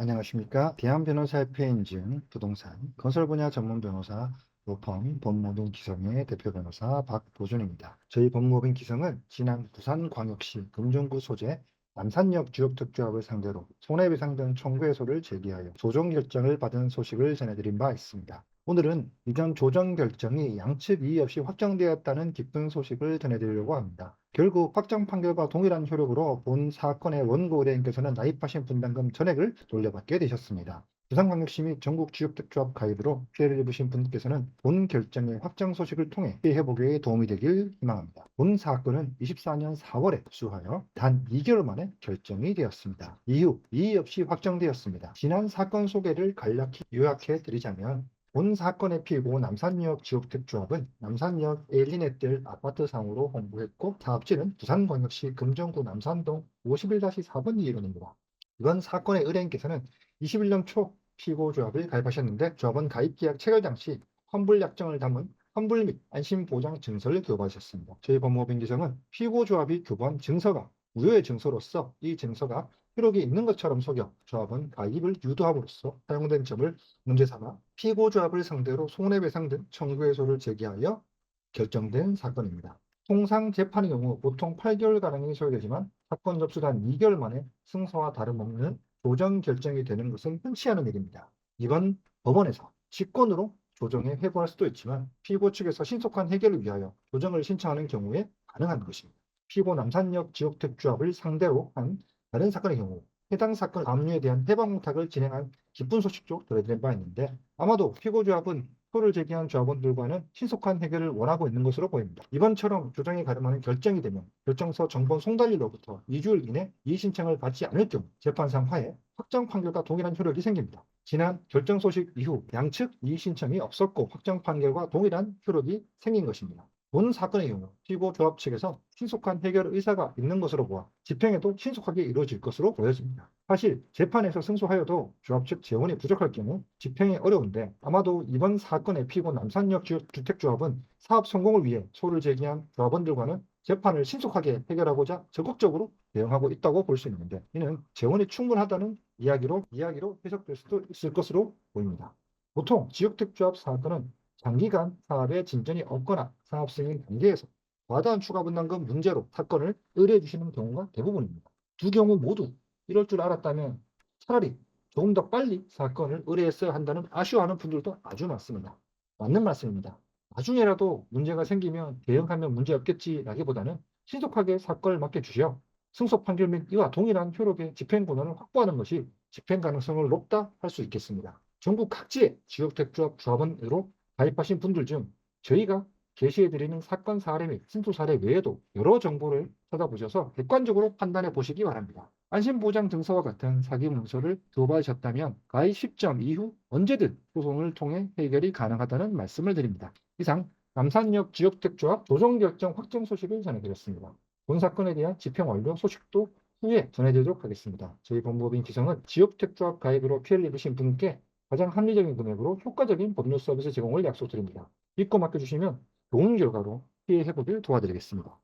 안녕하십니까. 대한변호사협회 인증 부동산 건설 분야 전문 변호사 로펌 법무법인 기성의 대표 변호사 박보준입니다. 저희 법무법인 기성은 지난 부산광역시 금정구 소재 남산역 지역특조합을 상대로 손해배상 등 청구 해소를 제기하여 조정 결정을 받은 소식을 전해드린 바 있습니다. 오늘은 이전 조정 결정이 양측 이의 없이 확정되었다는 기쁜 소식을 전해드리려고 합니다. 결국 확정 판결과 동일한 효력으로 본 사건의 원고 의뢰인께서는 납입하신 분담금 전액을 돌려받게 되셨습니다. 부산광역시 및 전국지역특조합 가입으로 피해를 입으신 분께서는 본 결정의 확정 소식을 통해 피해 회복에 도움이 되길 희망합니다. 본 사건은 24년 4월에 수하여 단 2개월 만에 결정이 되었습니다. 이후 이의 없이 확정되었습니다. 지난 사건 소개를 간략히 요약해 드리자면 본 사건의 피고 남산역 지역특조합은 남산역 에일리넷들 아파트 상호로 홍보했고 사업지는 부산광역시 금정구 남산동 51-4번 이론입니다. 이번 사건의 의뢰인께서는 21년 초 피고 조합을 가입하셨는데 조합은 가입계약 체결 당시 환불 약정을 담은 환불 및 안심보장 증서를 교부하셨습니다. 저희 법무법인 기성은 피고 조합이 교부한 증서가 무효의 증서로서 이 증서가 효력이 있는 것처럼 속여 조합은 가입을 유도함으로써 사용된 점을 문제 삼아 피고 조합을 상대로 손해배상 등 청구 해소를 제기하여 결정된 사건입니다. 통상 재판의 경우 보통 8개월가량이 소요되지만 사건 접수 단 2개월 만에 승소와 다름없는 조정 결정이 되는 것은 흔치 않은 일입니다. 이번 법원에서 직권으로 조정에 회부할 수도 있지만 피고 측에서 신속한 해결을 위하여 조정을 신청하는 경우에 가능한 것입니다. 피고 남산역 지역특조합을 상대로 한 다른 사건의 경우 해당 사건 압류에 대한 해방부탁을 진행한 기쁜 소식도 전해드린 바 있는데 아마도 피고조합은 소를 제기한 조합원들과는 신속한 해결을 원하고 있는 것으로 보입니다. 이번처럼 조정이 가름하는 결정이 되면 결정서 정본 송달일로부터 2주일 이내 이의 신청을 받지 않을 경우 재판상 하에 확정 판결과 동일한 효력이 생깁니다. 지난 결정 소식 이후 양측 이의 신청이 없었고 확정 판결과 동일한 효력이 생긴 것입니다. 본 사건의 경우 피고 조합 측에서 신속한 해결 의사가 있는 것으로 보아 집행에도 신속하게 이루어질 것으로 보여집니다. 사실 재판에서 승소하여도 조합 측 재원이 부족할 경우 집행이 어려운데 아마도 이번 사건의 피고 남산역 주택조합은 사업 성공을 위해 소를 제기한 조합원들과는 재판을 신속하게 해결하고자 적극적으로 대응하고 있다고 볼 수 있는데 이는 재원이 충분하다는 이야기로 해석될 수도 있을 것으로 보입니다. 보통 지역특조합 사건은 장기간 사업에 진전이 없거나 사업 승인 단계에서 과다한 추가 분담금 문제로 사건을 의뢰해 주시는 경우가 대부분입니다. 두 경우 모두 이럴 줄 알았다면 차라리 조금 더 빨리 사건을 의뢰했어야 한다는 아쉬워하는 분들도 아주 많습니다. 맞는 말씀입니다. 나중에라도 문제가 생기면 대응하면 문제 없겠지라기보다는 신속하게 사건을 맡겨주시어 승소 판결 및 이와 동일한 효력의 집행 권한을 확보하는 것이 집행 가능성을 높다 할 수 있겠습니다. 전국 각지의 지역택조합 조합원으로 가입하신 분들 중 저희가 게시해드리는 사건 사례 및 승소 사례 외에도 여러 정보를 찾아보셔서 객관적으로 판단해 보시기 바랍니다. 안심보장 증서와 같은 사기 문서를 교부하셨다면 가입 시점 이후 언제든 소송을 통해 해결이 가능하다는 말씀을 드립니다. 이상 남산역 지역택조합 조정결정 확정 소식을 전해드렸습니다. 본 사건에 대한 집행 완료 소식도 후에 전해드리도록 하겠습니다. 저희 법무법인 기성은 지역택조합 가입으로 피해를 입으신 분께 가장 합리적인 금액으로 효과적인 법률 서비스 제공을 약속드립니다. 믿고 맡겨주시면 좋은 결과로 피해 회복을 도와드리겠습니다.